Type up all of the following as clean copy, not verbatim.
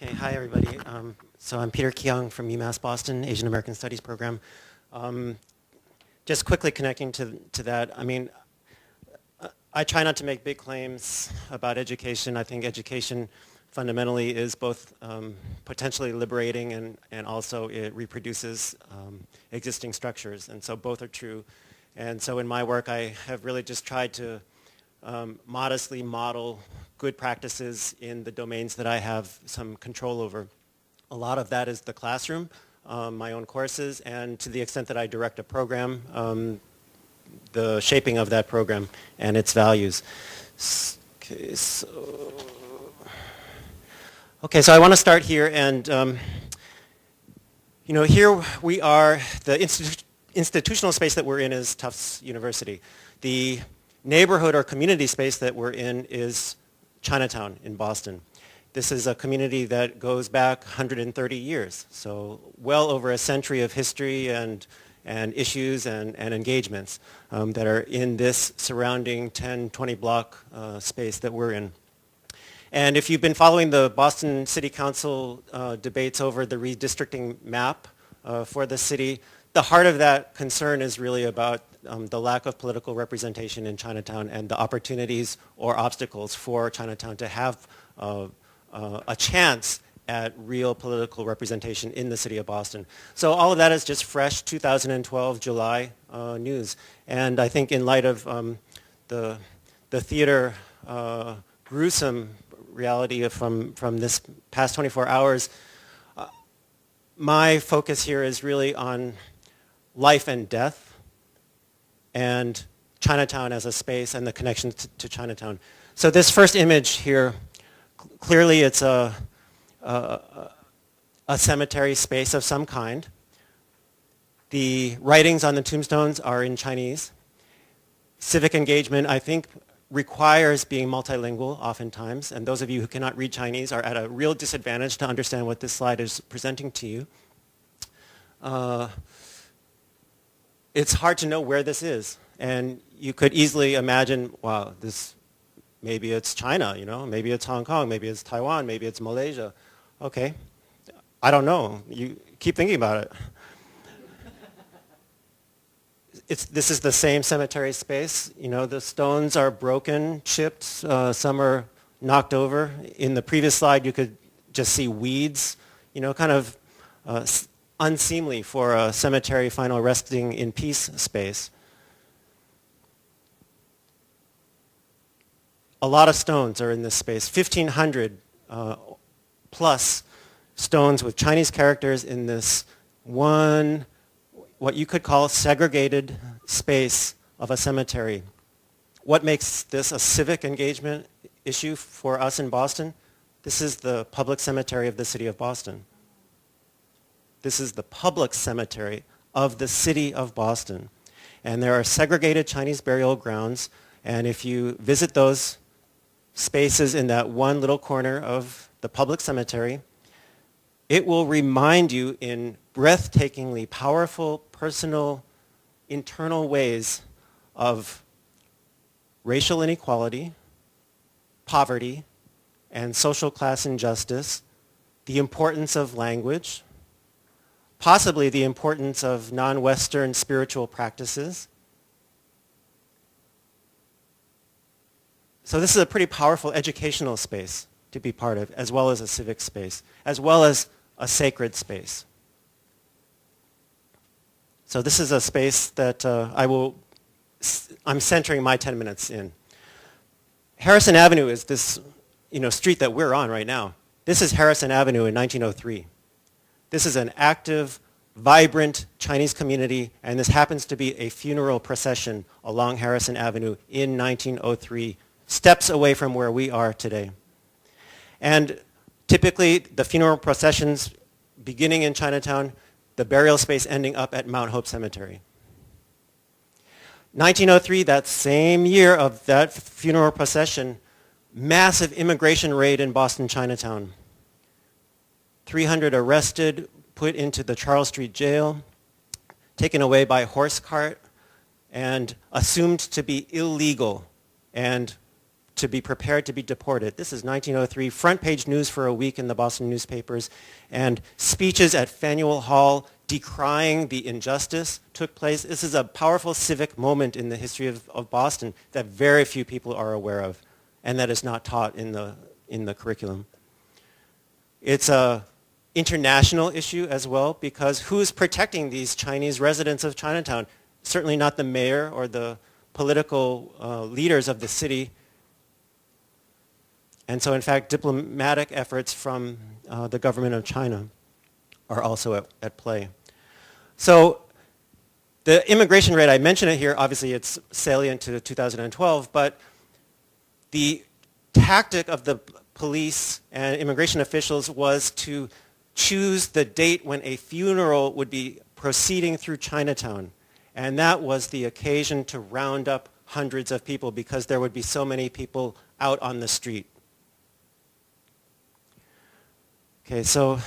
Okay, hi everybody. So I'm Peter Kiang from UMass Boston, Asian American Studies program. Just quickly connecting to that, I mean, I try not to make big claims about education. I think education fundamentally is both potentially liberating and also it reproduces existing structures, and so both are true. And so in my work, I have really just tried to modestly model good practices in the domains that I have some control over. A lot of that is the classroom, my own courses, and to the extent that I direct a program, the shaping of that program and its values. Okay, so I want to start here, and here we are. The institutional space that we're in is Tufts University. The neighborhood or community space that we're in is Chinatown in Boston. This is a community that goes back 130 years, so well over a century of history and issues and engagements that are in this surrounding 10, 20 block space that we're in. And if you've been following the Boston City Council debates over the redistricting map for the city, the heart of that concern is really about the lack of political representation in Chinatown and the opportunities or obstacles for Chinatown to have a chance at real political representation in the city of Boston. So all of that is just fresh 2012 July news. And I think in light of the theater gruesome reality from this past 24 hours, my focus here is really on life and death and Chinatown as a space and the connection to Chinatown. So this first image here, clearly it's a cemetery space of some kind. The writings on the tombstones are in Chinese. Civic engagement, I think, requires being multilingual oftentimes, and those of you who cannot read Chinese are at a real disadvantage to understand what this slide is presenting to you. It's hard to know where this is, and you could easily imagine, wow, maybe it's China, maybe it's Hong Kong, maybe it's Taiwan, maybe it's Malaysia. Okay, I don't know. You keep thinking about it. This is the same cemetery space. The stones are broken, chipped, some are knocked over. In the previous slide, you could just see weeds, kind of unseemly for a cemetery final resting in peace space. A lot of stones are in this space, 1,500 plus stones with Chinese characters in this one, what you could call segregated space of a cemetery. What makes this a civic engagement issue for us in Boston? This is the public cemetery of the city of Boston. This is the public cemetery of the city of Boston. And there are segregated Chinese burial grounds, and if you visit those spaces in that one little corner of the public cemetery, it will remind you in breathtakingly powerful, personal, internal ways of racial inequality, poverty, and social class injustice, the importance of language, possibly the importance of non-Western spiritual practices. So this is a pretty powerful educational space to be part of, as well as a civic space, as well as a sacred space. So this is a space that I'm centering my 10 minutes in. Harrison Avenue is this street that we're on right now. This is Harrison Avenue in 1903. This is an active, vibrant Chinese community, and this happens to be a funeral procession along Harrison Avenue in 1903, steps away from where we are today. And typically, the funeral processions beginning in Chinatown, the burial space ending up at Mount Hope Cemetery. 1903, that same year of that funeral procession, massive immigration raid in Boston Chinatown. 300 arrested, put into the Charles Street Jail, taken away by horse cart, and assumed to be illegal and to be prepared to be deported. This is 1903, front page news for a week in the Boston newspapers, and speeches at Faneuil Hall decrying the injustice took place. This is a powerful civic moment in the history of Boston that very few people are aware of, and that is not taught in the curriculum. It's an international issue as well, because who's protecting these Chinese residents of Chinatown? Certainly not the mayor or the political leaders of the city. And so, in fact, diplomatic efforts from the government of China are also at play. So the immigration rate, I mention it here, obviously it's salient to 2012, but the tactic of the police and immigration officials was to choose the date when a funeral would be proceeding through Chinatown. And that was the occasion to round up hundreds of people because there would be so many people out on the street. Okay, so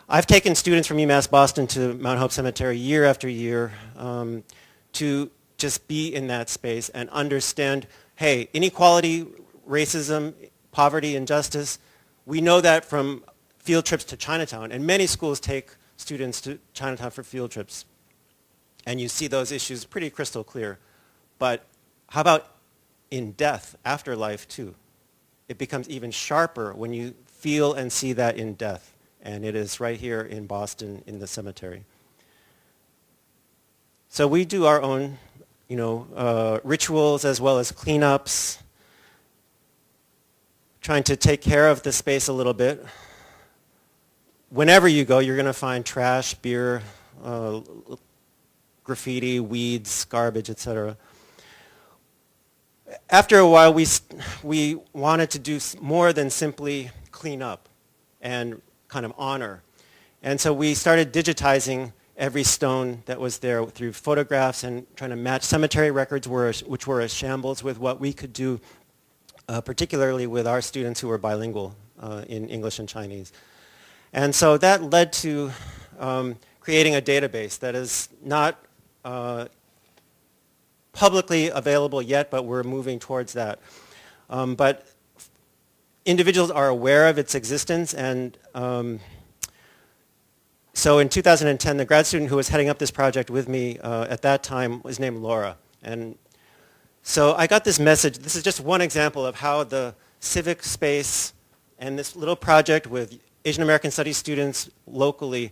I've taken students from UMass Boston to Mount Hope Cemetery year after year to just be in that space and understand, hey, inequality, racism, poverty, injustice, we know that from field trips to Chinatown, and many schools take students to Chinatown for field trips. And you see those issues pretty crystal clear. But how about in death, afterlife too? It becomes even sharper when you feel and see that in death. And it is right here in Boston in the cemetery. So we do our own, rituals as well as cleanups, trying to take care of the space a little bit. Whenever you go, you're going to find trash, beer, graffiti, weeds, garbage, etc. After a while, we wanted to do more than simply clean up and kind of honor. And so we started digitizing every stone that was there through photographs and trying to match cemetery records, which were a shambles, with what we could do, particularly with our students who were bilingual in English and Chinese. And so that led to creating a database that is not publicly available yet, but we're moving towards that. But individuals are aware of its existence, and so in 2010, the grad student who was heading up this project with me at that time was named Laura. And so I got this message. This is just one example of how the civic space and this little project with Asian American Studies students locally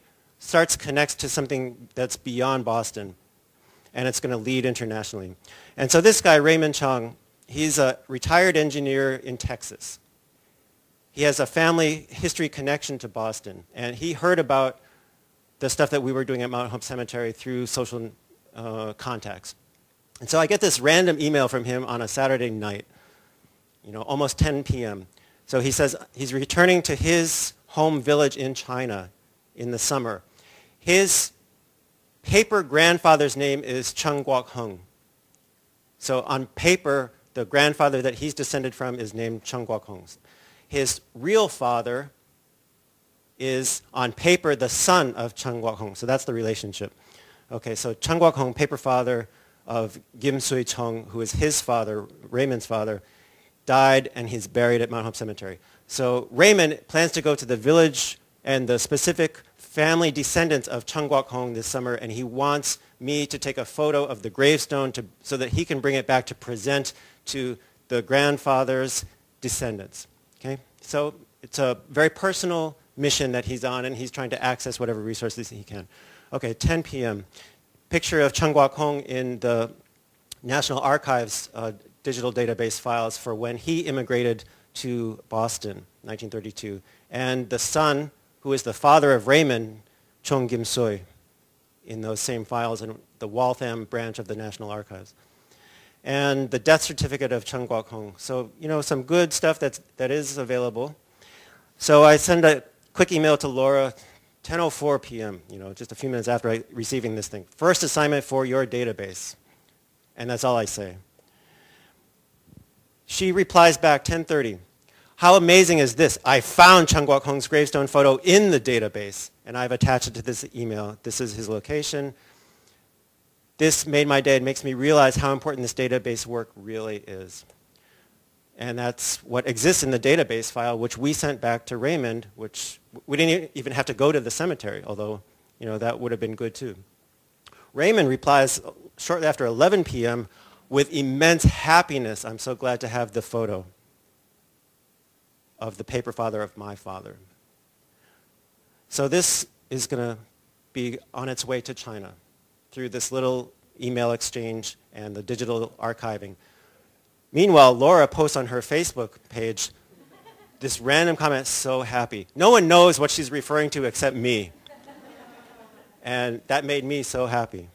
connects to something that's beyond Boston, and it's going to lead internationally. And so this guy, Raymond Chong, he's a retired engineer in Texas. He has a family history connection to Boston, and he heard about the stuff that we were doing at Mount Hope Cemetery through social contacts. And so I get this random email from him on a Saturday night, almost 10 p.m. So he says he's returning to his home village in China in the summer. His paper grandfather's name is Chung Guok-hung. So on paper, the grandfather that he's descended from is named Chung Guok-hung. His real father is, on paper, the son of Chung Guok-hung. So that's the relationship. Okay, so Chung Guok-hung, paper father of Kim Sui-chung, who is his father, Raymond's father, died, and he's buried at Mount Hope Cemetery. So Raymond plans to go to the village and the specific family descendants of Chung Guok-hung this summer, and he wants me to take a photo of the gravestone so that he can bring it back to present to the grandfather's descendants. Okay? So it's a very personal mission that he's on, and he's trying to access whatever resources he can. Okay, 10 p.m. Picture of Chung Guok-hung in the National Archives digital database files for when he immigrated to Boston, 1932. And the son, who is the father of Raymond, Chung Kim-soy, in those same files in the Waltham branch of the National Archives. And the death certificate of Chung Guok-hung. So, some good stuff that is available. So I send a quick email to Laura, 10:04 p.m., just a few minutes after receiving this thing. First assignment for your database. And that's all I say. She replies back, 10:30. How amazing is this? I found Chung Guok-hung's gravestone photo in the database, and I've attached it to this email. This is his location. This made my day. It makes me realize how important this database work really is. And that's what exists in the database file, which we sent back to Raymond, which we didn't even have to go to the cemetery, although that would have been good too. Raymond replies shortly after 11 p.m. with immense happiness. I'm so glad to have the photo of the paper father of my father. So this is going to be on its way to China through this little email exchange and the digital archiving. Meanwhile, Laura posts on her Facebook page this random comment, so happy. No one knows what she's referring to except me. And that made me so happy.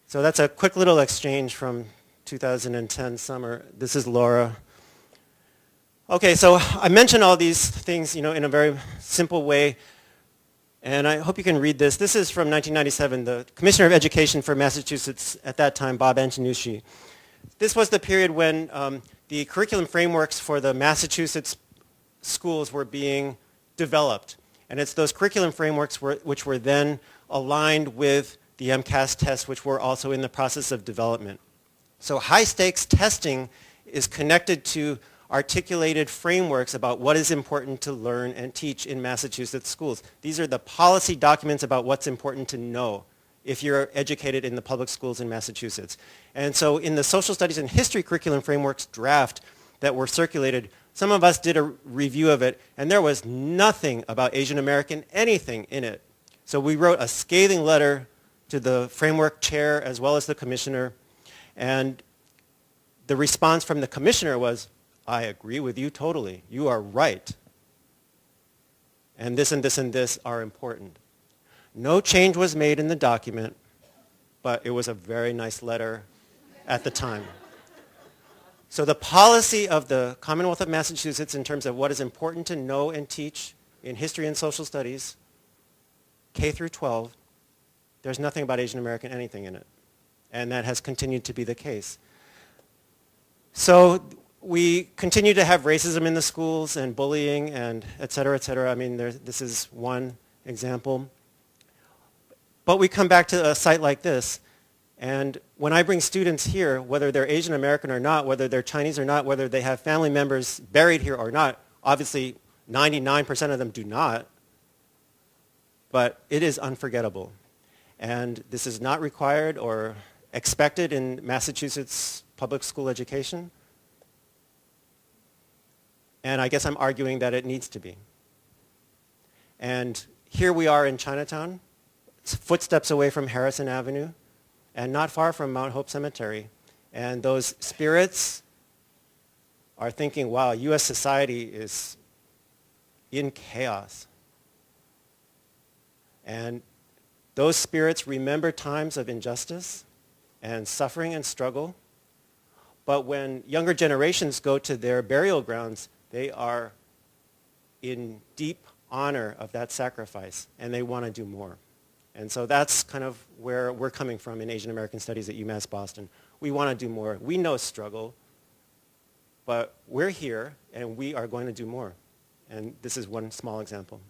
So that's a quick little exchange from 2010 summer. This is Laura. Okay, so I mentioned all these things, in a very simple way. And I hope you can read this. This is from 1997, the Commissioner of Education for Massachusetts at that time, Bob Antonucci. This was the period when the curriculum frameworks for the Massachusetts schools were being developed. And it's those curriculum frameworks which were then aligned with the MCAS tests, which were also in the process of development. So high-stakes testing is connected to articulated frameworks about what is important to learn and teach in Massachusetts schools. These are the policy documents about what's important to know if you're educated in the public schools in Massachusetts. And so in the social studies and history curriculum frameworks draft that were circulated, some of us did a review of it, and there was nothing about Asian American anything in it. So we wrote a scathing letter to the framework chair as well as the commissioner, and the response from the commissioner was, I agree with you totally. You are right. And this and this and this are important. No change was made in the document, but it was a very nice letter at the time. So the policy of the Commonwealth of Massachusetts in terms of what is important to know and teach in history and social studies, K through 12, there's nothing about Asian American anything in it. And that has continued to be the case. So we continue to have racism in the schools and bullying and et cetera, et cetera. I mean, this is one example. But we come back to a site like this, and when I bring students here, whether they're Asian American or not, whether they're Chinese or not, whether they have family members buried here or not, obviously 99% of them do not, but it is unforgettable. And this is not required or expected in Massachusetts public school education. And I guess I'm arguing that it needs to be. And here we are in Chinatown, footsteps away from Harrison Avenue, and not far from Mount Hope Cemetery. And those spirits are thinking, wow, U.S. society is in chaos. And those spirits remember times of injustice and suffering and struggle. But when younger generations go to their burial grounds, they are in deep honor of that sacrifice, and they want to do more. And so that's kind of where we're coming from in Asian American Studies at UMass Boston. We want to do more. We know struggle, but we're here, and we are going to do more. And this is one small example.